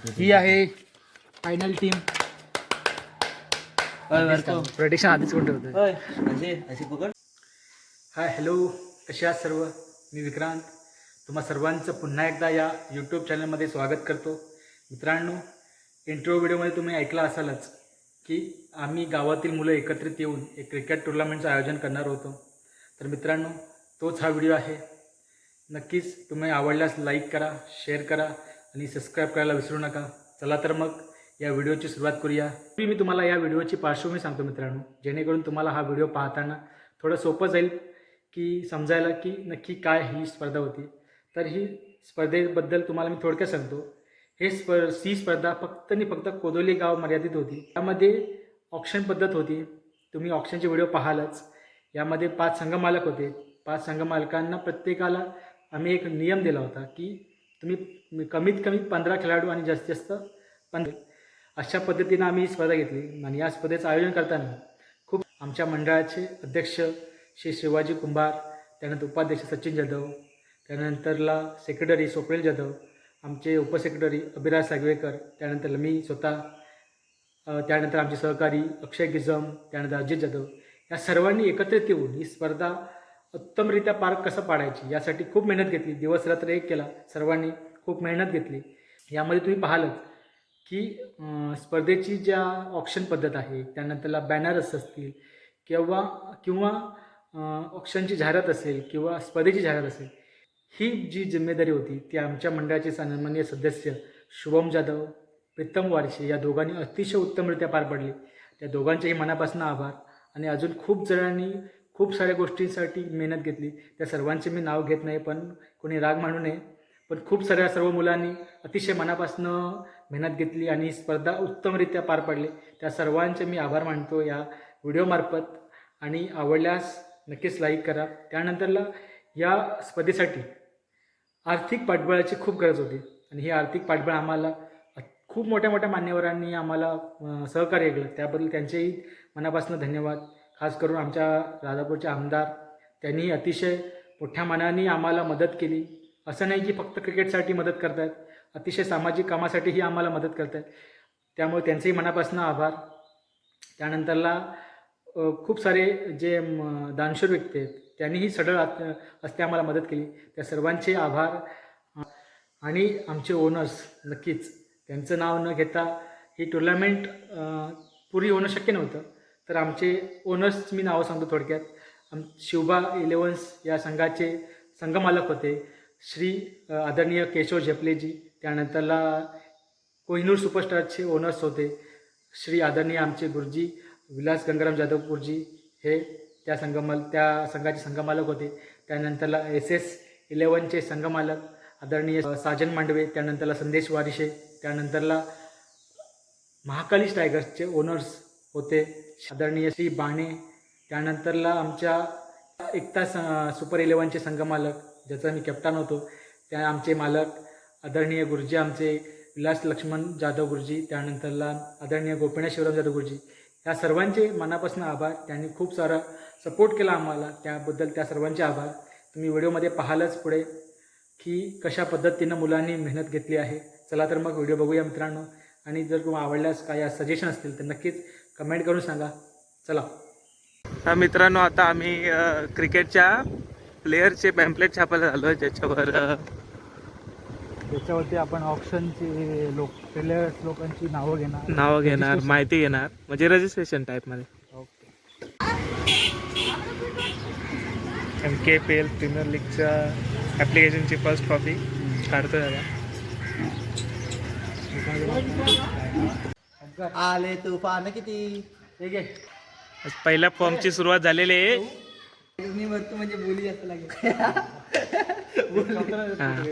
ही आहे final team. Prediction आधीच कोण ठेवतोय. हाय हॅलो, कसे आहात सर्व. मी विक्रांत तुम्हा सर्वांचं पुन्हा एकदा या यूट्यूब चॅनलमध्ये स्वागत करतो. मित्रांनो, इंट्रो व्हिडिओमध्ये तुम्ही ऐकलं असालच की आम्ही गावातील मुलं एकत्रित येऊन एक क्रिकेट टुर्नामेंटचं आयोजन करणार होतो. तर मित्रांनो, तोच हा व्हिडिओ आहे. नक्कीच तुम्ही आवडल्यास लाईक करा, शेअर करा आणि सबस्क्राईब करायला विसरू नका. चला तर मग या व्हिडिओची सुरुवात करूया. मी तुम्हाला या व्हिडिओची पार्श्वभूमी सांगतो मित्रांनो, जेणेकरून तुम्हाला हा व्हिडिओ पाहताना थोडं सोपं जाईल की समजायला की नक्की काय ही स्पर्धा होती. तर ही स्पर्धेबद्दल तुम्हाला मी थोडक्यात सांगतो. ही स्पर्धा फक्त आणि फक्त कोदोली गाव मर्यादित होती. त्यामध्ये ऑक्शन पद्धत होती. तुम्ही ऑक्शनचे व्हिडिओ पाहालच. यामध्ये 5 संघ मालक होते. 5 संघ मालकांना प्रत्येकाला आम्ही एक नियम दिला होता की तुम्ही कमीत कमी 15 खेळाडू आणि जास्तीत जास्त 15 अशा पद्धतीनं आम्ही ही स्पर्धा घेतली. आणि या स्पर्धेचं आयोजन करताना खूप आमच्या मंडळाचे अध्यक्ष श्री शिवाजी कुंभार, त्यानंतर उपाध्यक्ष सचिन जाधव, त्यानंतरला सेक्रेटरी स्वप्नील जाधव, आमचे उपसेक्रेटरी अभिराज सागवेकर, त्यानंतर मी स्वतः, त्यानंतर आमचे सहकारी अक्षय गिजम, त्यानंतर अजित जाधव, या सर्वांनी एकत्रित येऊन ही स्पर्धा उत्तमरित्या पार कसं पाडायची यासाठी खूप मेहनत घेतली. दिवस रात्र एक केला. सर्वांनी खूप मेहनत घेतली. यामध्ये तुम्ही पाहालच की स्पर्धेची ज्या ऑक्शन पद्धत आहे, त्यानंतरला बॅनर्स असतील किंवा ऑक्शनची जाहिरात असेल किंवा स्पर्धेची जाहिरात असेल, ही जी जिम्मेदारी होती ती आमच्या मंडळाचे सन्माननीय सदस्य शुभम जाधव, प्रीतम वारशे या दोघांनी अतिशय उत्तमरित्या पार पाडली. त्या दोघांचेही मनापासून आभार. आणि अजून खूप जणांनी खूप साऱ्या गोष्टींसाठी मेहनत घेतली. त्या सर्वांचे मी नाव घेत नाही, पण कोणी राग मानू नये. पण खूप साऱ्या सर्व मुलांनी अतिशय मनापासून मेहनत घेतली आणि स्पर्धा उत्तमरित्या पार पाडली. त्या सर्वांचे मी आभार मानतो या व्हिडिओमार्फत. आणि आवडल्यास नक्कीच लाईक करा. त्यानंतरला या स्पर्धेसाठी आर्थिक पाठबळाची खूप गरज होती. आणि ही आर्थिक पाठबळ आम्हाला खूप मोठ्या मोठ्या मान्यवरांनी आम्हाला सहकार्य केलं. त्याबद्दल त्यांचेही मनापासून धन्यवाद. खास करून आमच्या राजापूरचे आमदार, त्यांनी अतिशय मोठ्या मनाने आम्हाला मदत केली. असं नाही की फक्त क्रिकेटसाठी मदत करत आहेत, अतिशय सामाजिक कामासाठीही आम्हाला मदत करत आहेत. त्यामुळे त्यांचेही मनापासून आभार. त्यानंतरला खूप सारे जे दानशूर व्यक्ती आहेत, त्यांनीही सढळ असते आम्हाला मदत केली. त्या सर्वांचे आभार. आणि आमचे ओनर्स, नक्कीच त्यांचं नाव न घेता ही टुर्नामेंट पुरी होणं शक्य नव्हतं. तर आमचे ओनर्स मी नावं सांगतो थोडक्यात. शिवबा इलेव्हन्स या संघाचे संघमालक होते श्री आदरणीय केशव झेपलेजी. त्यानंतरला कोहिनूर सुपरस्टारचे ओनर्स होते श्री आदरणीय आमचे गुरुजी विलास गंगाराम जाधव गुरुजी, हे त्या संघाचे संघमालक होते. त्यानंतरला SS11चे संघमालक आदरणीय साजन मांडवे, त्यानंतरला संदेश वारिशे, त्यानंतरला महाकाली टायगर्सचे ओनर्स होते आदरणीय श्री बाणे. त्यानंतरला आमच्या एकता सुपर 11चे संघमालक, ज्याचा मी कॅप्टन होतो, त्या आमचे मालक आदरणीय गुरुजी आमचे विलास लक्ष्मण जाधव गुरुजी, त्यानंतरला आदरणीय गोपीनाथ शिवराम जाधव गुरुजी. या सर्वांचे मनापासून आभार. त्यांनी खूप सारा सपोर्ट केला आम्हाला, त्याबद्दल त्या सर्वांचे आभार. तुम्ही व्हिडिओमध्ये पाहालच पुढे की कशा पद्धतीनं मुलांनी मेहनत घेतली आहे. चला तर मग व्हिडिओ बघूया मित्रांनो. आणि जर तुम्हाला आवडल्यास काय सजेशन असतील तर नक्कीच कमेंट करून सांगा. चला. हा मित्रांनो, आता आम्ही क्रिकेटच्या प्लेयरचे पॅम्पलेट छापायला झालो आहे, त्याच्यावरती आपण ऑप्शनची प्लेयर्स लोकांची नावं घेणार, माहिती घेणार, म्हणजे रजिस्ट्रेशन टाईपमध्ये. ओके. MKPL प्रीमियर लीगच्या ॲप्लिकेशनची फर्स्ट कॉपी काढतो दादा. आले तुफान किती. ठीक आहे, पहिल्या फॉर्मची सुरुवात झालेली आहे. म्हणजे बोली असं लागेल.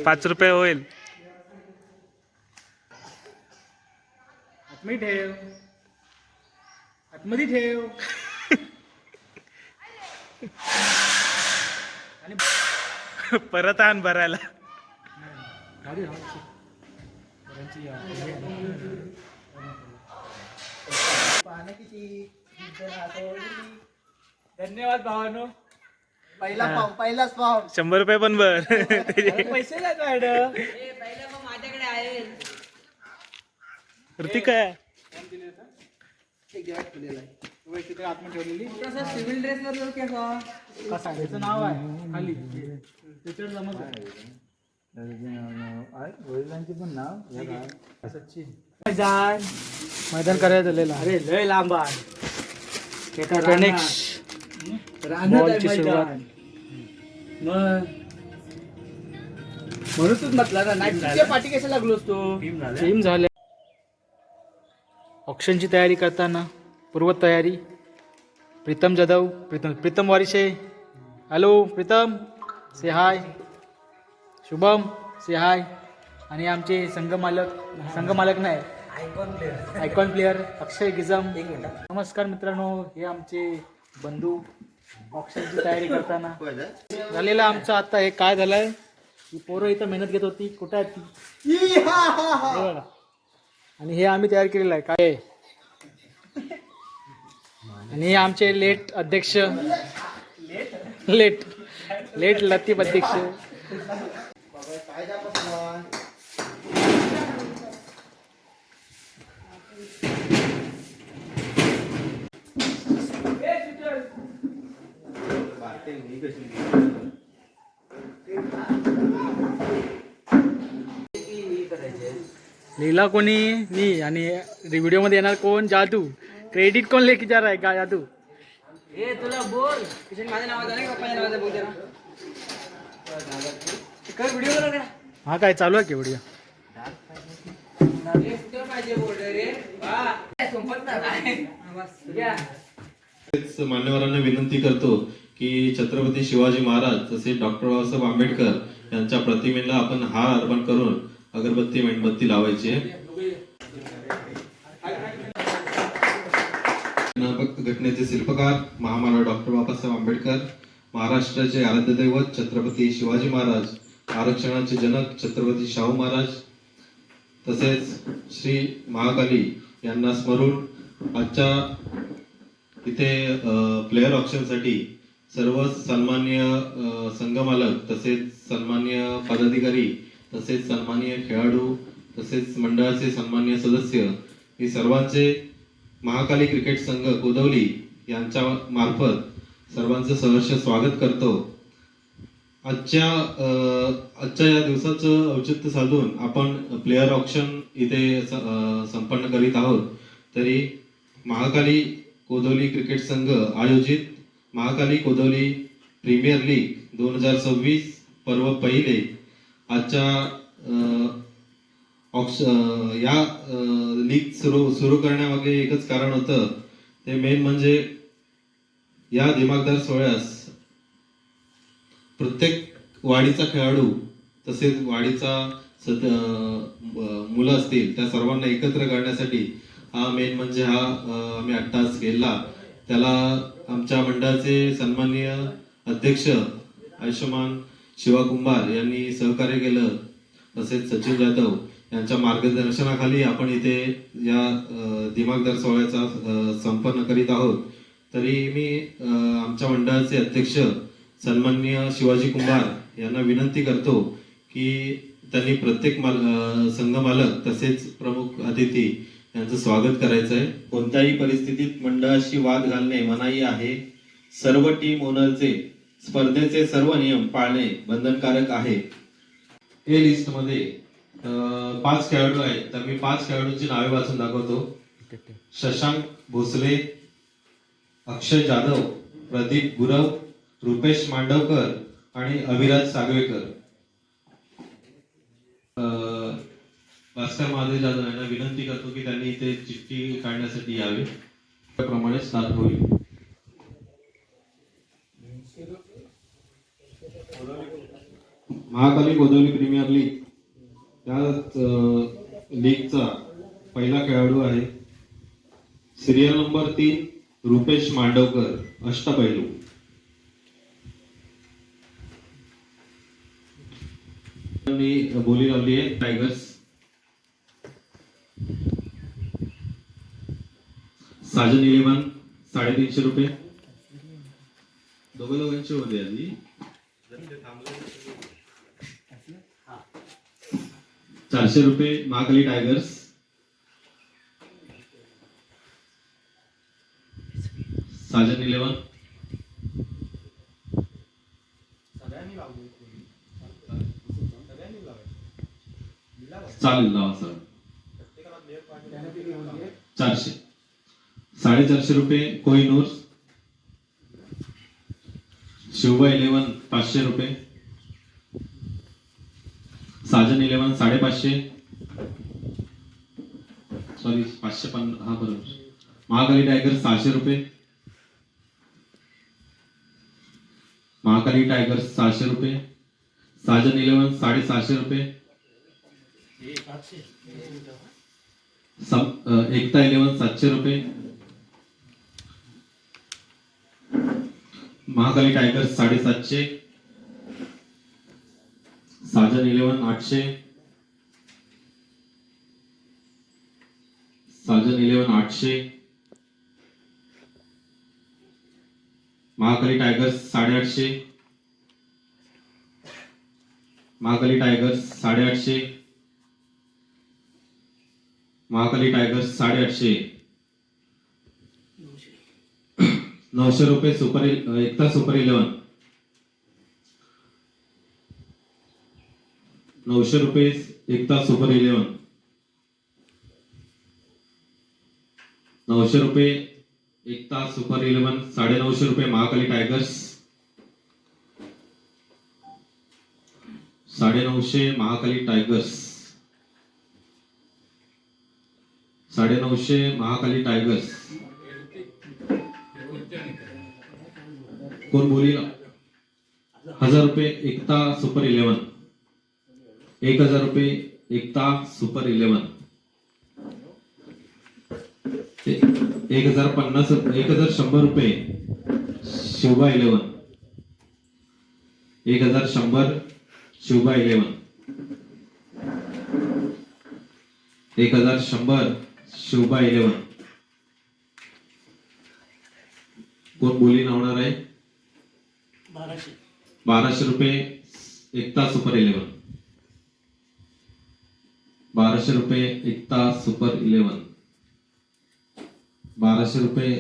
5 रुपये होईल. आतमध्ये ठेव, आतमध्ये ठेव. आणि परत आण भरायला. धन्यवाद भावानो. पहिलाच फॉर्म 100 रुपये पण भर. पैसे द्या मॅडम. माझ्याकडे आहे. ऋतिक आहे. सिव्हिल ड्रेस वर कसा आहे त्याचं नाव आहे खाली त्याच्यावर जमत वडिलांची पण नाव सचिन मैदान करायला झालेलं. अरे लय लांब आहे बॉलची सुरुवात. म्हणून तूच म्हटला ना नाही पाठी कशा लागलोस तू टीम झाले. ऑप्शनची तयारी करताना पूर्व तयारी प्रीतम जाधव प्रीतम वारिशे. हॅलो प्रीतम से हाय. शुभम से हाय. आणि आमचे संघ मालक नाही आयकॉन प्लेअर अक्षय गिजम. नमस्कार मित्रांनो, हे आमचे बंधू ऑप्शनची तयारी करताना झालेलं आमचं. आता हे काय झालंय ही पोरं इथं मेहनत घेत होती, कुठं आहेत ती हे बघा. आणि हे आम्ही तयार केलेलं आहे काय. आणि हे आमचे लेट अध्यक्ष लेट लतीफ अध्यक्ष. लीला कोणी मी आणि व्हिडिओ मध्ये येणार कोण जादू. क्रेडिट कोण लेके जा रहा है का जादू. ए तुला बोल किशन माझ्या नावाचा नाही पप्पाच्या नावाचा बोल जरा कर व्हिडिओ करा. हा काय चालू आहे की व्हिडिओ. पाहिजे बोल रे वा संपत नाही तेच मान्यवरांना विनंती करतो की छत्रपती शिवाजी महाराज तसेच डॉक्टर बाबासाहेब आंबेडकर यांच्या प्रतिमेला आपण हार अर्पण करून अगरबत्ती मेणबत्ती लावायची आहे. घटनेचे शिल्पकार महामानव डॉक्टर बाबासाहेब आंबेडकर, महाराष्ट्राचे आराध्य दैवत छत्रपती शिवाजी महाराज, आरक्षणाचे जनक छत्रपती शाहू महाराज तसेच श्री महाकाली यांना स्मरून आजच्या इथे प्लेयर ऑप्शनसाठी सर्व सन्माननीय संघमालक तसेच सन्माननीय पदाधिकारी तसेच सन्माननीय खेळाडू तसेच मंडळाचे सन्माननीय सदस्य हे सर्वांचे महाकाली क्रिकेट संघ कोदवली यांच्या मार्फत सर्वांचं सहर्ष स्वागत करतो. आजच्या या दिवसाचं औचित्य साधून आपण प्लेयर ऑप्शन इथे संपन्न करीत आहोत. तरी महाकाली कोदवली क्रिकेट संघ आयोजित महाकाली कोदवली प्रीमियर लीग 2026 पर्व पहिले आजच्या या लीग सुरू करण्यामागे एकच कारण होतं. ते मेन म्हणजे या दिमागदार सोहळ्यास प्रत्येक वाडीचा खेळाडू तसेच वाडीचा मुलं असतील त्या सर्वांना एकत्र करण्यासाठी हा मेन म्हणजे हा आम्ही अट्टास केला. त्याला आमच्या मंडळाचे सन्माननीय अध्यक्ष आयुष्यमान शिवा कुंभार यांनी सहकार्य केलं. तसेच सचिन जाधव यांच्या मार्गदर्शनाखाली आपण इथे या दिमागदार सोहळ्याचा संपन्न करीत आहोत. तरी मी आमच्या मंडळाचे अध्यक्ष सन्माननीय शिवाजी कुंभार यांना विनंती करतो की त्यांनी प्रत्येक संघ मालक तसेच प्रमुख अतिथी यांचं स्वागत करायचं आहे. कोणत्याही परिस्थितीत मंडळाशी वाद घालणे मनाई आहे. सर्व टीम ओनरचे स्पर्धेचे सर्व नियम पाळणे बंधनकारक आहे. ए लिस्ट मध्ये 5 खेळाडू आहेत. तर मी 5 खेळाडूंची नावे वाचून दाखवतो. शशांक भोसले, अक्षय जाधव, प्रदीप गुरव, रुपेश मांडवकर आणि अभिराज सागवेकर. भास्कर महादेव जाधव यांना विनंती करतो की त्यांनी इथे चिठ्ठी काढण्यासाठी यावे. त्याप्रमाणे स्टार्ट होईल. महाकाली कोदवली प्रीमियर लीग या लीगचा पहिला खेळाडू आहे सिरियल नंबर 3 रुपेश मांडवकर, अष्टपैलू. बोली लावली आहे टायगर्स. साजन 11 350 रुपये. दोघांचे होते आधी 400 रुपये. महाकाली टायगर्स. साजन 11 चालेल लावा सर 400 450 रुपये कोहिनूर शिवबा 11 500 रुपये साजन 11 550 सॉरी 550 हा बरोबर महाकाली टायगर 600 रुपये महाकाली टायगर 600 रुपये साजन 11 750 रुपये एकता 11 700 रुपये Mahakali tiger 750 Sajan 11 800 Sajan 11 800 Mahakali tiger 850 Mahakali tiger 850 Mahakali tiger 850 900 रुपये सुपर एकता सुपर 11 900 रुपये एकता सुपर 11 900 रुपये एकता सुपर 11 950 रुपये Mahakali tigers 950 Mahakali tigers 950 Mahakali tigers कोण बोलीला 1000 रुपये एकता सुपर 11 1000 रुपये एकता सुपर 11 1100 रुपये शिवबा 11 1100 शिवबा 11 1100 शिवबा 11 कोण बोली लावणार आहे 1200 रुपये एकता सुपर 11 1200 रुपये एकता सुपर 11 1200 रुपये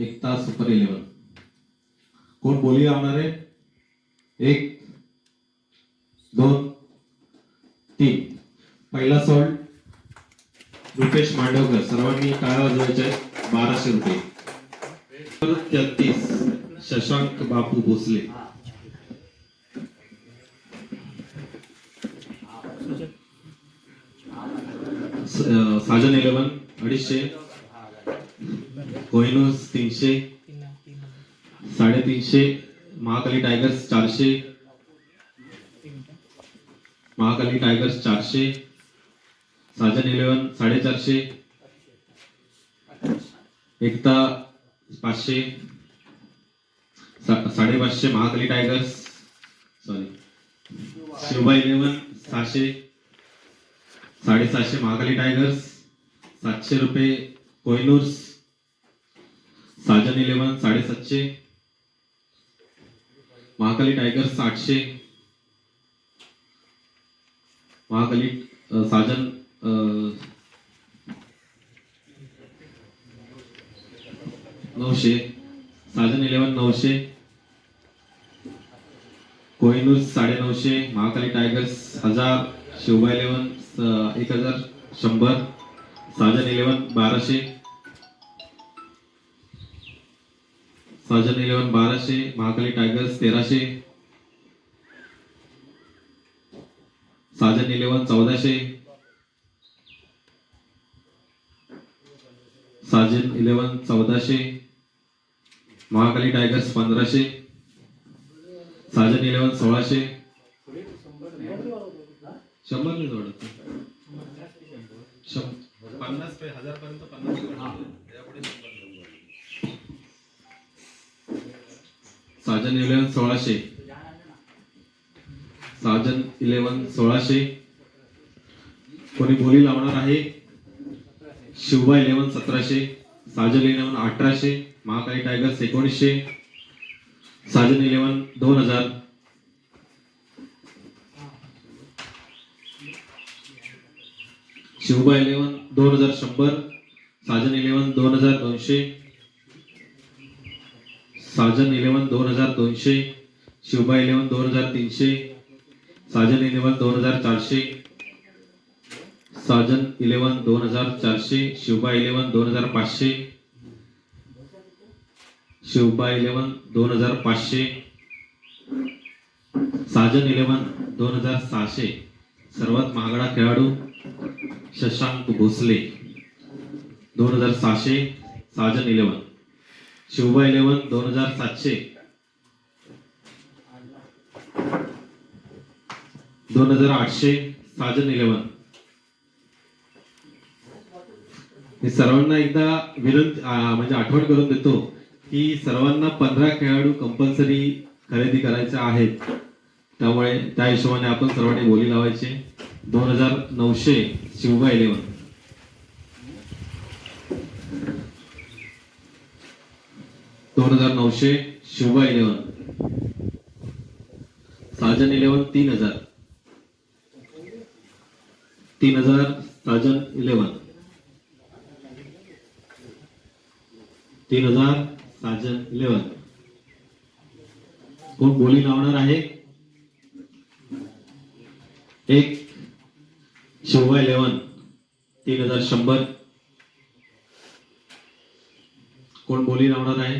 एकता सुपर 11 कोण बोली लावणार आहे 1 2 3 पहिला सोल्ड रुपेश मांडवकर सर्वांनी टाळ्या वाजवायच्या 1200 रुपये 33 Shashank Bapu Bhosale Sajan 11 250 Kohinoor 300 350 Mahakali tigers 400 Mahakali tigers 400 Sajan 11 450 Ekta 500 550 Mahakali tigers sorry Shivba 11 600 750 Mahakali tigers 700 रुपये Kohinoor Sajan 11 750 Mahakali tigers 800 Mahakali Sajan 900 Sajan 11 900 Kohinoor 950 Mahakali tigers 1000 Shivba 11 1100 Sajan 11 1200 Sajan 11 1200 Mahakali tigers 1300 Sajan 11 1400 Saajan 11 1400 Mahakali tigers 1500 Saajan 11 1600 100 नाही जोडत 50 पे 1000 पर्यंत 50 साजन 11 1600 साजन 11 1600 कोणी बोली लावणार आहे शिवबा 11 1700 साजन 11 1800 महाकाली टायगर्स 1900 साजन 11 2000 शिवबा 11 2100 साजन 11 2200 साजन 11 2200, शिवबा 11 2300, साजन 11 2400, साजन 11 2400, शिवबा 11 2500, शिवबा 11 2500, साजन 11 2600. सर्वात महागडा खेळाडू शशांक भोसले 2600, साजन 11. शिवबा 11 2700, 2800, साजन 11. मी सर्वांना एकदा विनंती म्हणजे आठवण करून देतो की सर्वांना 15 खेळाडू कंपल्सरी खरेदी करायचे आहेत. त्यामुळे त्या हिशोबाने आपण सर्वांनी बोली लावायचे. 2900, शिवबा 11. 2900, शिवबा 11. साजन 11 3000, 3000, साजन 11. 3000, साजन 11. कोण बोली लावणार आहे? एक शिवबा 11 3100. कोण बोली लावणार आहे?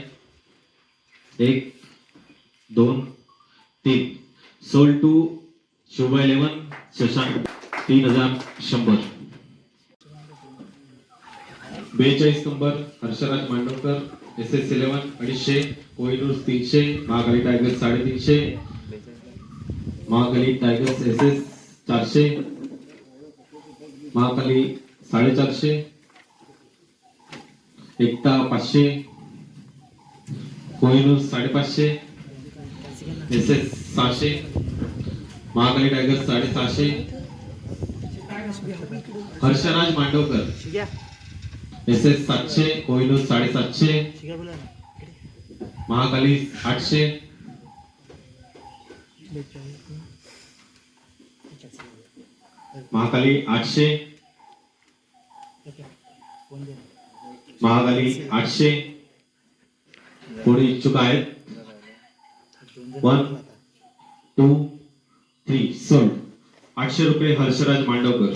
1 2 3. Sold to Shivba 11 Shashank 3100. 42 number Harshraj Mandavkar SS 11 250, Kohinoor 300, Mahakali tigers 350, Mahakali tigers SS 400, Mahakali 450, Ekta 500, Kohinoor 550, SS 600, Mahakali tigers 650, Harshraj Mandavkar SS 700, Kohinoor 750, Mahakali 800, Mahakali 800, Mahakali 800. कोणी इच्छुक आहेत? 1 2 3 सोल्ड. 800 रुपये हर्षराज मांडवकर.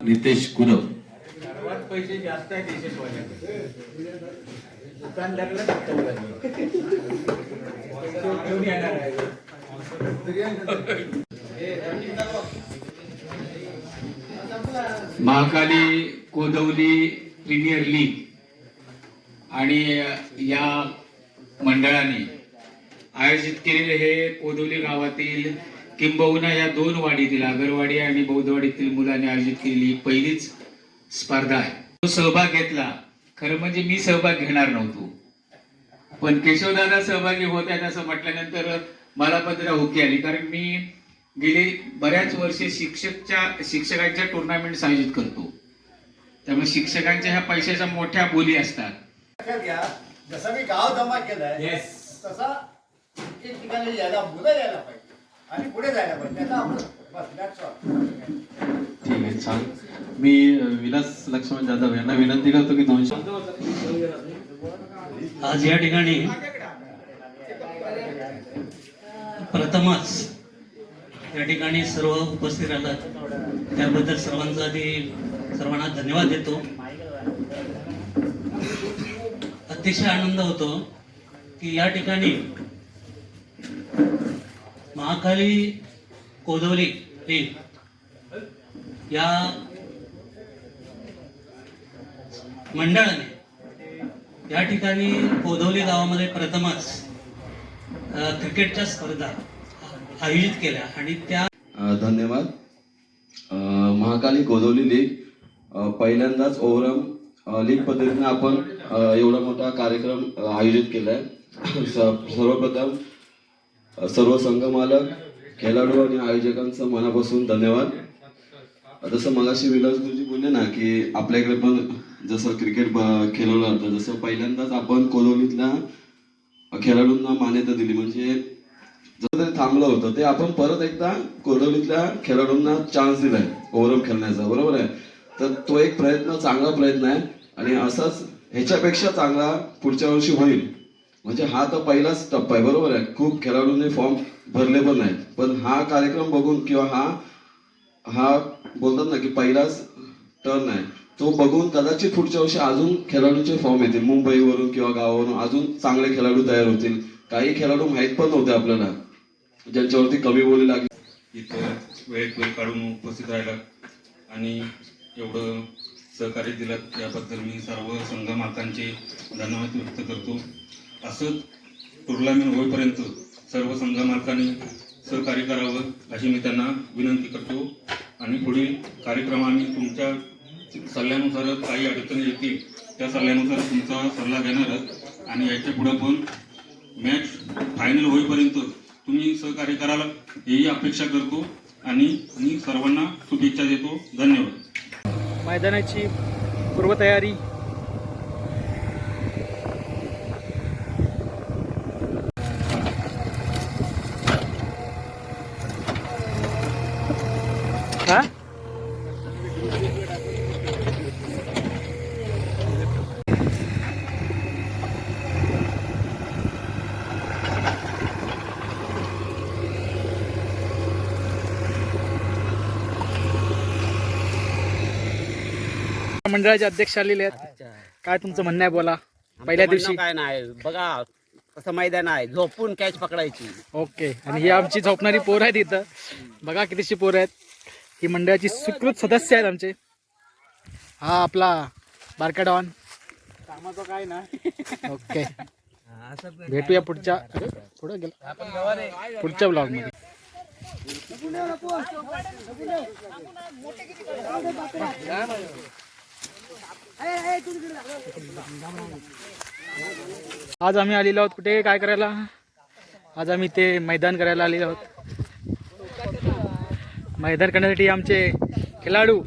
नितेश गुरव. पैसे जास्त आहेत दुकानदाराला महाकाली कोदवली प्रीमियर लीग आणि या मंडळाने आयोजित केलेले हे कोदवली गावातील किंबहुना या 2 वाडीतील आगरवाडी आणि बौद्धवाडीतील मुलांनी आयोजित केलेली पहिलीच स्पर्धा आहे. तो सहभाग घेतला. खरं म्हणजे मी सहभाग घेणार नव्हतो, पण केशवदादा सहभागी होत आहेत असं म्हटल्यानंतर मला पण जरा हुकी आली. कारण मी गेली बऱ्याच वर्षे शिक्षकांच्या टुर्नामेंट आयोजित करतो. त्यामुळे शिक्षकांच्या ह्या पैशाच्या मोठ्या बोली असतात. जसं मी गाव जमा केलाय तसा एक ठिकाणी यायला मुलं यायला पाहिजे आणि पुढे जायला पाहिजे. त्याचा आपण बस that's all. ठीक आहे, छान. मी विलास लक्ष्मण जाधव यांना विनंती करतो की 200. आज या ठिकाणी प्रथमच या ठिकाणी सर्व उपस्थित राहतात त्याबद्दल सर्वांना धन्यवाद देतो. अतिशय आनंद होतो की या ठिकाणी महाकाली कोदवली या मंडळाने या ठिकाणी कोदवली गावामध्ये प्रथमच क्रिकेटच्या स्पर्धा आयोजित केल्या आणि त्या धन्यवाद. महाकाली कोदवली लीग पहिल्यांदाच ओव्हरऑल लीग पद्धतीने आपण एवढा मोठा कार्यक्रम आयोजित केलाय. सर्वप्रथम सर्व संघ मालक, खेळाडू आणि आयोजकांचं मनापासून धन्यवाद. जसं मगाशी विलास गुरुजी बोलले ना की आपल्याकडे पण जसं क्रिकेट खेळवलं जातं, जसं पहिल्यांदाच आपण कोदवलीतल्या खेळाडूंना मान्यता दिली. म्हणजे जसं तरी थांबलं होतं ते आपण परत एकदा कोदवलीतल्या खेळाडूंना चान्स दिलाय ओव्हरऑल खेळण्याचा. बरोबर आहे. तर तो एक प्रयत्न, चांगला प्रयत्न आहे आणि असाच ह्याच्यापेक्षा चांगला पुढच्या वर्षी होईल. म्हणजे हा तर पहिलाच टप्पा आहे, बरोबर आहे. खूप खेळाडूंनी फॉर्म भरले पण नाहीत, पण हा कार्यक्रम बघून किंवा हा बोलतात ना की पहिलाच टर्न आहे, तो बघून कदाचित पुढच्या वर्षी अजून खेळाडूंचे फॉर्म येतील. मुंबईवरून किंवा गावावरून अजून चांगले खेळाडू तयार होतील. काही खेळाडू माहीत पण नव्हते आपल्याला, ज्यांच्यावरती कमी बोली लागली. इथं वेळेत वेळ काढून उपस्थित राहिला आणि एवढं सहकार्य दिलं त्याबद्दल मी सर्व संघ मालकांचे धन्यवाद व्यक्त करतो. असंच टुर्नामेंट होईपर्यंत सर्व संघ मालकांनी सहकार्य करावं अशी मी त्यांना विनंती करतो. आणि पुढील कार्यक्रम आम्ही तुमच्या सल्ल्यानुसार काही अडचणी येतील त्या सल्ल्यानुसार तुमचा सल्ला घेणारच आणि याच्या पुढे पण मॅच फायनल होईपर्यंत तुम्ही सहकार्य कराल हेही अपेक्षा करतो आणि मी सर्वांना शुभेच्छा देतो. धन्यवाद. मैदानाची पूर्वतयारी हा मंडळाचे अध्यक्ष आलेले आहेत. काय तुमचं म्हणणं आहे बोला. पहिल्या दिवशी काय नाही बघा कसं मैदान आहे, झोपून कॅच पकडायची. ओके. आणि ही आमची झोपणारी पोरं आहेत इथं. बघा कितीशी पोरं आहेत. ही मंडळाची स्वीकृत सदस्य आहेत आमचे. हा आपला बारका डॉन. कामाचं काय ना. ओके. भेटूया पुढच्या पुढे गेला पुढच्या ब्लॉग मध्ये. आज आम्ही आलेलो आहोत कुठे काय करायला. आज आम्ही ते मैदान करायला आलेलो आहोत. मैदान करण्यासाठी आमचे खेळाडू.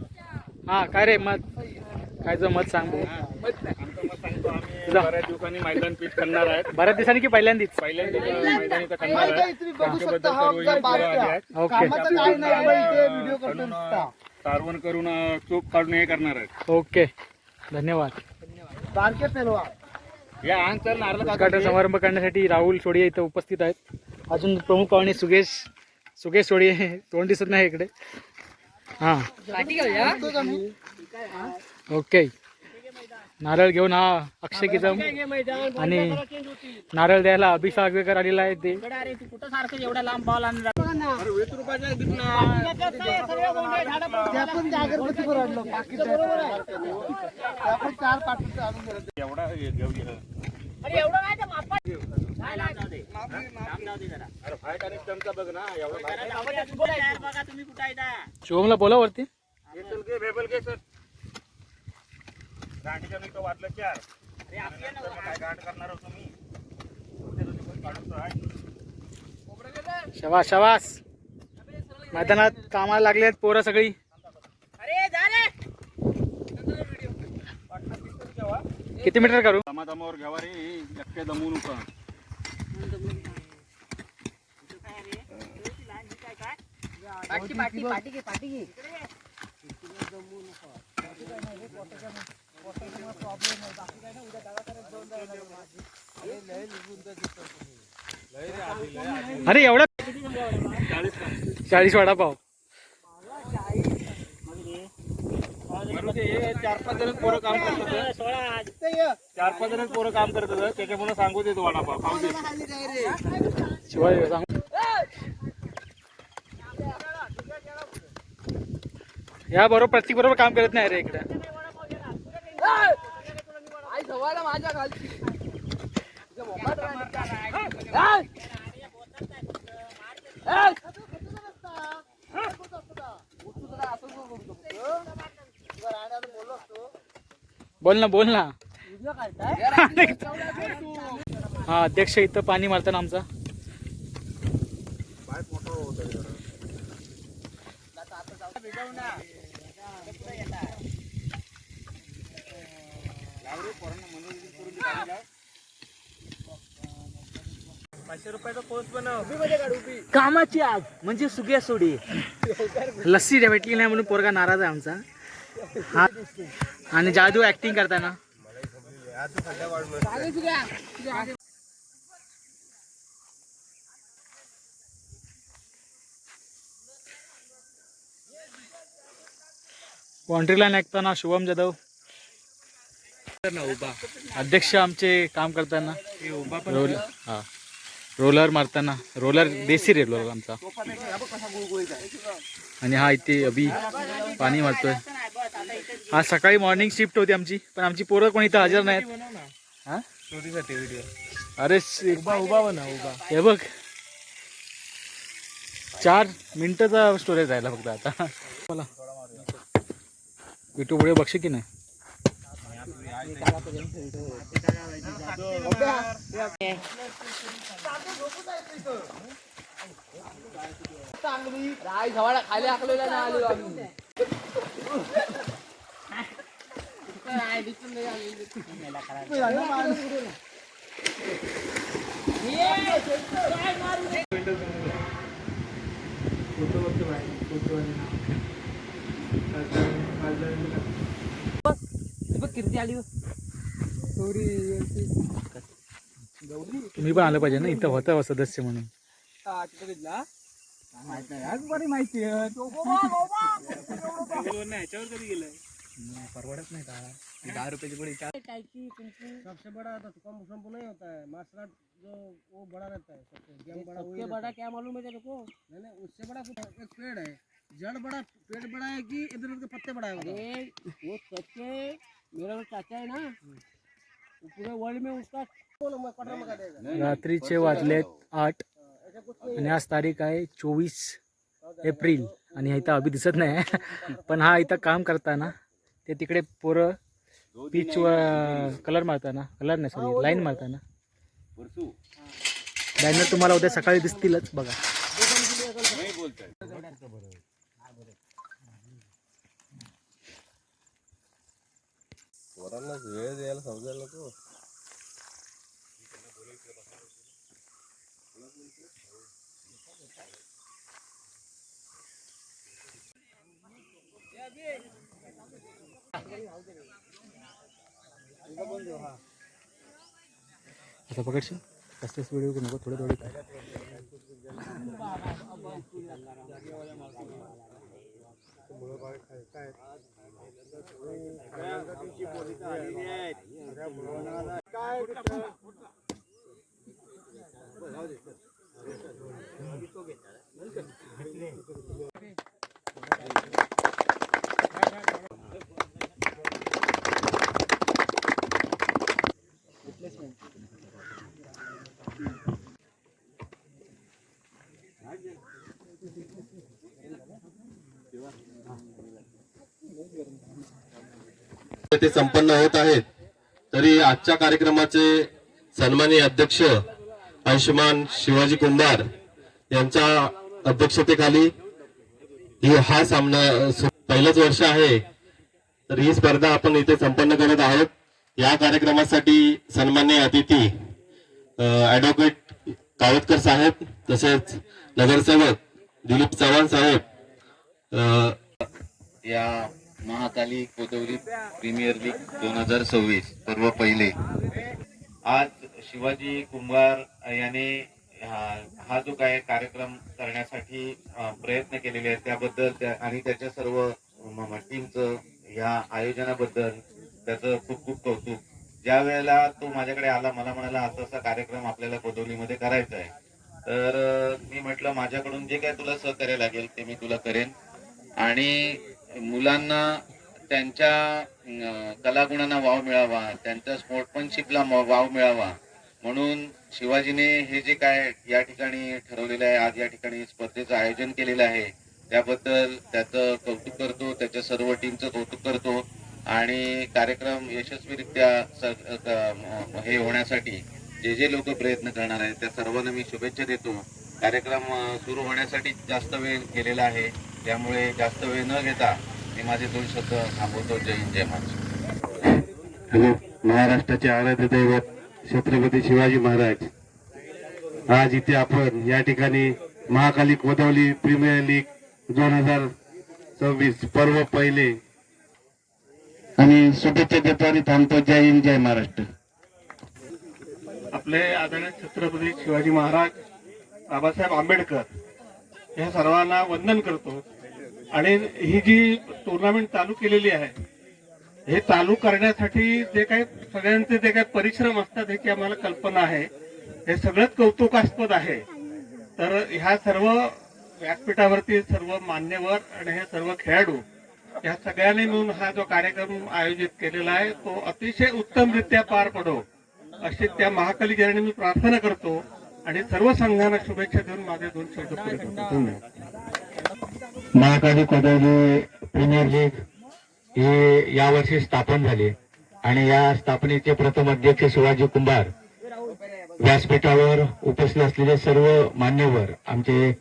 हा काय रे मत कायचं मत सांग भाऊ. बऱ्याच दिवसांनी मैदान पीठ करणार आहेत. बऱ्याच दिवसांनी की पहिल्यांदाच. मैदान इथं करणार आहे. त्याच्याबद्दल सर्व आले आहेत. ओके सारवण करून चूप काढून हे करणार आहेत. ओके धन्यवाद. या अंतर नारळ उद्घाटन समारंभ करण्यासाठी राहुल सोडिये इथं उपस्थित आहेत. अजून प्रमुख पाहुणे सुगेश सोडिये. तोंड दिसत नाही इकडे. हां ओके. नारळ घेऊन हा अक्षय किदम आणि नारळ द्यायला अभिषेक आगवेकर आलेला आहे. ते शिवमला बोला वरती. वाटलं 4 काय गांड करणार होतो मी. शबास शबास. मैदानात कामाला लागले आहेत पोरं सगळी. किती मीटर करू. दमादमावर घ्यावा रे एकटे दमू नका. अरे एवढा 40 वडापाव. 4-5 जण पोरं काम करतात. 4-5 जण पोरं काम करतात त्याच्यामुळे सांगू देतो वडापाव खाऊ दे. शिवाय सांग. या बरोबर प्रत्येक बरोबर काम करत नाही रे इकडे. बोल ना. हा अध्यक्ष इथं पाणी मारताना आमचा. कामाची आग म्हणजे सुगे सोडी. लस्सी भेटली नाही म्हणून पोरगा नाराज आहे आमचा. हा आणि जादू ऍक्टिंग करताना बाउंड्रीला ऐकताना शुभम जाधव अध्यक्ष आमचे काम करताना रोलर मारताना रोलर देसी रोलर आमचा आणि हा इथे अभि पाणी मारतोय. हा सकाळी मॉर्निंग शिफ्ट होती आमची पण आमची पोरं कोणी इथं हजर नाहीत. हा अरे उभा हे बघ 4 मिनिटाचा स्टोरेज राहिला फक्त आता मला विटू पुढे बघशील की नाही. खाली आखलेला नाही आलो आम्ही. किती आली तुम्ही पण आलं पाहिजे ना इथं होतं सदस्य म्हणून. माहिती परवडत नाही का 10 रुपयाची गोळी सबसे बड़ा तो कम नहीं होता है मार्शल आर्ट जो वो बड़ा रहता है सबसे बड़ा क्या मालूम है तेरे को? नहीं उससे बड़ा एक पेड़ है जड़ बड़ा पेड़ बड़ा है कि इधर उधर पत्ते बड़ा है? अरे वो सच्चे मेरा चाचा है ना पूरे वर्ल्ड में उसका रात्रीचे वाजलेत 8 आणि आज तारीख आहे 24 एप्रिल आणि इथं अभि दिसत नाही पण हा इथं काम करताना ते तिकडे पोरं पिच कलर मारताना कलर नाही सॉरी लाईन मारताना बॅनर तुम्हाला उद्या सकाळी दिसतीलच बघा. वेळ द्यायला समजायला नको. आता पकडशील कसलेच व्हिडिओ नको थोडे थोडे ते संपन्न होत आहेत तरी आजच्या कार्यक्रमाचे सन्माननीय अध्यक्ष आयुष्यमान शिवाजी कुंभार यांच्या अध्यक्षतेखाली हा सामना पहिलंच वर्ष आहे तर ही स्पर्धा आपण इथे संपन्न करत आहोत. या कार्यक्रमासाठी सन्माननीय अतिथी ॲडव्होकेट कावतकर साहेब तसेच नगरसेवक दिलीप चव्हाण साहेब या महाकाली कोदवली प्रीमियर लीग 2026 पर्व पहिले. आज शिवाजी कुंभार याने हा जो काय कार्यक्रम करण्यासाठी प्रयत्न केलेले आहेत त्याबद्दल आणि त्याच्या सर्व टीमचं या आयोजनाबद्दल त्याचं खूप खूप कौतुक. ज्या वेळेला तो माझ्याकडे आला मला म्हणाला असा कार्यक्रम आपल्याला कोदवलीमध्ये करायचा आहे तर मी म्हटलं माझ्याकडून जे काय तुला सहकार्य लागेल ते मी तुला करेन आणि मुलांना त्यांच्या कलागुणांना वाव मिळावा त्यांच्या स्पोर्ट्समनशिपला वाव मिळावा म्हणून शिवाजीने हे जे काय या ठिकाणी ठरवलेलं आहे आज या ठिकाणी स्पर्धेचं आयोजन केलेलं आहे त्याबद्दल त्याचं कौतुक करतो त्याच्या सर्व टीमचं कौतुक करतो आणि कार्यक्रम यशस्वीरित्या हे होण्यासाठी जे जे लोक प्रयत्न करणार आहेत त्या सर्वांना मी शुभेच्छा देतो. कार्यक्रम सुरू होण्यासाठी जास्त वेळ गेलेला आहे त्यामुळे जास्त वेळ न घेता मी माझे 2 शब्द थांबवतो. जय हिंद जय महाराष्ट्र. महाराष्ट्राचे आराध्य दैवत छत्रपती शिवाजी महाराज आज इथे आपण या ठिकाणी महाकाली कोदवली प्रीमियर लीग 2026 पर्व पहिले आणि शुभेच्छा देतो आणि थांबतो. जय हिंद, जय महाराष्ट्र. आपले आदरणीय छत्रपती शिवाजी महाराज, बाबासाहेब आंबेडकर या सर्वांना वंदन करतो. आणि ही जी टुर्नामेंट चालू केलेली आहे, हे चालू करण्यासाठी जे काही सगळ्यांचे जे काही परिश्रम असतात ह्याची आम्हाला कल्पना आहे. हे सगळंच कौतुकास्पद आहे. तर ह्या सर्व व्यासपीठावरती सर्व मान्यवर आणि हे सर्व खेळाडू या सगळ्यांनी मिळून हा जो कार्यक्रम आयोजित केलेला आहे तो अतिशय उत्तमरित्या पार पडो अशी त्या महाकाली चरणी मी प्रार्थना करतो आणि सर्व संघांना शुभेच्छा देऊन माझे 2 शब्द पुरे करतो. धन्यवाद. महाकाली कोदवली प्रीमियर लीग ही यावर्षी स्थापन झाली आणि या स्थापनेचे प्रथम अध्यक्ष शिवाजी कुंभार, व्यासपीठावर उपस्थित असलेले सर्व मान्यवर, आमचे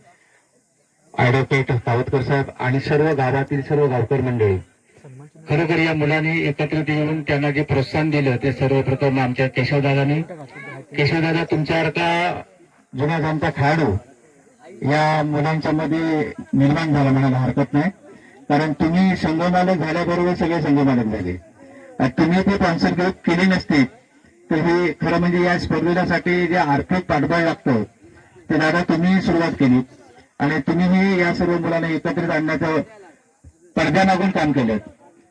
ॲडव्होकेट सावतकर साहेब आणि सर्व गावातील सर्व गावकर मंडळी, खरोखर या मुलांनी एकत्रित येऊन त्यांना जे प्रोत्साहन दिलं ते सर्वप्रथम आमच्या केशवदादांनी. केशवदादा, तुमच्यासारखा जुन्या जाणता खेळाडू या मुलांच्या मध्ये निर्माण झाला म्हणायला हरकत नाही, कारण तुम्ही संघमालक झाल्याबरोबर सगळे संघमालक झाले. तुम्ही ते स्पॉन्सर ग्रुप केली नसती तर हे खरं म्हणजे या स्पर्धेसाठी जे आर्थिक पाठबळ लागतं ते दादा तुम्ही सुरुवात केली आणि तुम्हीही या सर्व मुलांना एकत्रित आणण्याचं पडद्यामागून काम केलं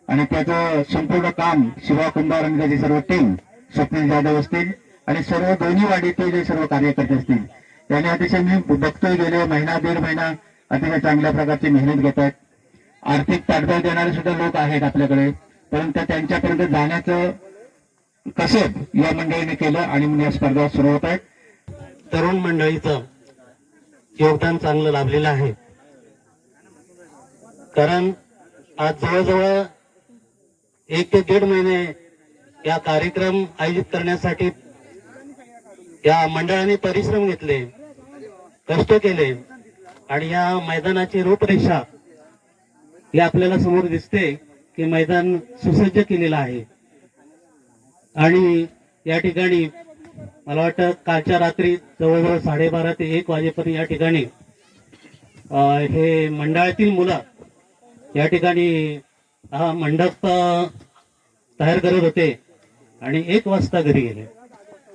आणि त्याचं संपूर्ण काम शिवा कुंभार आणि त्याची सर्व टीम, स्वप्नील जाधव असतील आणि सर्व दोन्ही वाडीतील जे सर्व कार्यकर्ते असतील यांनी अतिशय मी बघतोय गेले महिना 1.5 महिना अतिशय चांगल्या प्रकारची मेहनत घेत आहेत. आर्थिक पाठबळ देणारे सुद्धा लोक आहेत आपल्याकडे, परंतु त्यांच्यापर्यंत जाण्याचं कसब या मंडळीने केलं आणि म्हणून या स्पर्धा सुरू होत आहेत. तरुण मंडळीचं योगदान चांगलं लाभलेलं आहे, कारण आज जवळजवळ 1 ते 1.5 महिने या कार्यक्रम आयोजित करण्यासाठी या मंडळाने परिश्रम घेतले, कष्ट केले आणि या मैदानाची रूपरेषा ही आपल्याला समोर दिसते की मैदान सुसज्ज केलेलं आहे. आणि या ठिकाणी मला वाटतं कालच्या रात्री जवळजवळ 12:30 ते 1 वाजेपर्यंत या ठिकाणी हे मंडळातील मुलं या ठिकाणी हा मंडप तयार करत होते आणि 1 वाजता घरी गेले.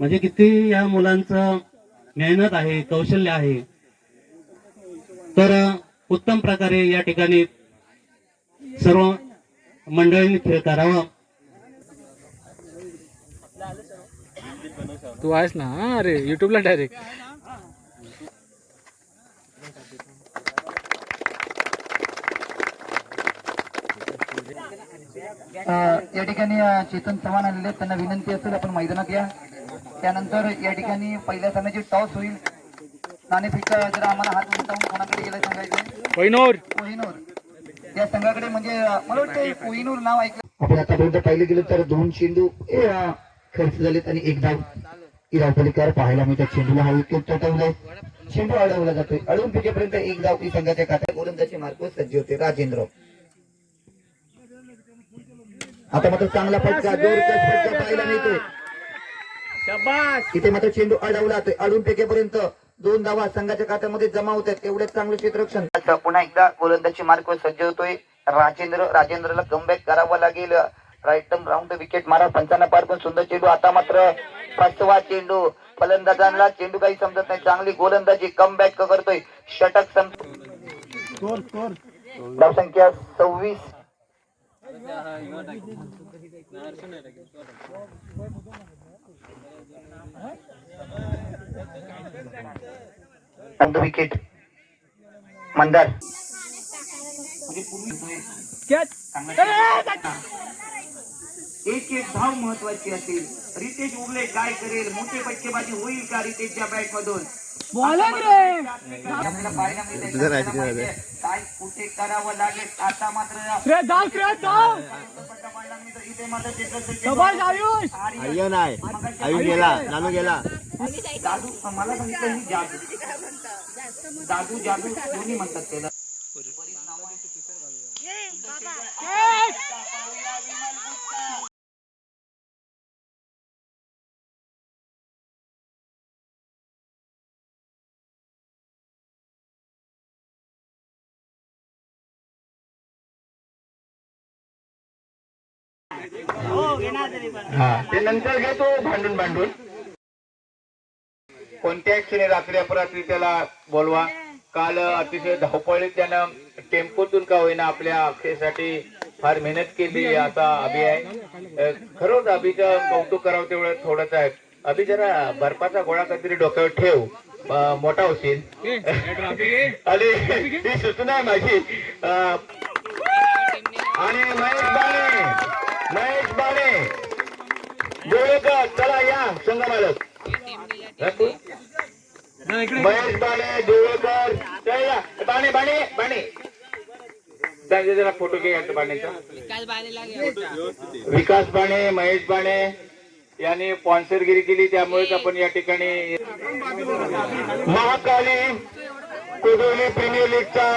म्हणजे किती या मुलांचं मेहनत आहे, कौशल्य आहे. तर उत्तम प्रकारे या ठिकाणी सर्व मंडळींनी खेळ करावा. तू आहेस ना? अरे युट्यूबला डायरेक्ट या ठिकाणी चेतन चव्हाण आलेले आहेत, त्यांना विनंती असेल आपण मैदानात या. त्यानंतर या ठिकाणी पहिल्या सामन्याची टॉस होईल. नाणेफेक जरा आम्हाला हात उंचावून कोणाकडे गेला सांगायचं. कोहिनूर या संघाकडे म्हणजे मला वाटतं कोहिनूर नाव ऐकलं. आपण आतापर्यंत पाहिलं गेलं तर 2 चेंडू खर्च झालेत आणि 1 धाव ही धावपलीकार पाहायला मिळतात. चेंडूला हा विकेट तटवलाय, चेंडू अडवला जातोय. अडवून फेकेपर्यंत 1 धाव ही संघाच्या खात्यात. गोलंदाजी मार्ग सज्ज होते राजेंद्र. आता मात्र चांगला फटका, जोरदार फटका पाहायला मिळतोय. इथे मात्र चेंडू अडवला जातोय. अडवून फेकेपर्यंत 2 धावा संघाच्या खात्यामध्ये जमा होत आहेत. तेवढेच चांगलं क्षेत्ररक्षण. पुन्हा एकदा गोलंदाजी मार्ग सज्ज होतोय राजेंद्रला कमबॅक करावं लागेल. राईट टर्न राऊंड विकेट मारा. 55 पार पण सुंदर चेंडू. आता मात्र 5वा चेंडू. फलंदाजांना चेंडू काही समजत नाही. चांगली गोलंदाजी, कमबॅक करतोय. षटक धावसंख्या 26. विकेट मंदार. एक धाव महत्वाची असेल. रितेश उगले काय करेल? मोठे फटकेबाजी होईल का रितेशच्या बॅट मधून? काय कुठे करावं लागेल? आता मात्र इथे मात्र जादू मला सांगितलं ही जादू जादू दोन्ही म्हणतात त्याला. हा ते नंतर घेतो भांडून भांडून. कोणत्याही क्षणी रात्री अपरात्री त्याला बोलवा. काल अतिशय धावपळीत त्यानं टेम्पोतून का होईना आपल्या अक्षयसाठी फार मेहनत केली. आता अभि आहे, खरंच अभिचं कौतुक करावं तेवढं थोडंच आहे. अभि जरा बर्फाचा गोळा काहीतरी डोक्यावर ठेव, मोठा होशील. आणि ही सूचना आहे माझी. आणि महेश बाणे जोळेकर, चला या संघ मालक. महेश बाणे जोळेकर, या बाणे बाणे बाणे जरा फोटो घे यांचा बाणेचा. विकास बाणे, महेश बाणे यांनी स्पॉन्सरगिरी केली, त्यामुळेच आपण या ठिकाणी महाकाली कोदोली प्रीमियर लीगचा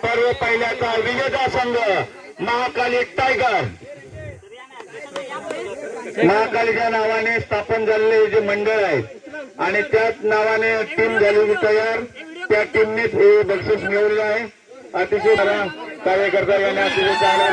पर्व पहिल्याचा विजेता संघ महाकाली टायगर. महाकालीच्या नावाने स्थापन झालेले जे मंडळ आहे आणि त्याच नावाने टीम झालेली तयार, त्या टीमनेच हे बक्षीस मिळवलेलं आहे. अतिशय कार्यकर्ता यांनी अतिशय चांगला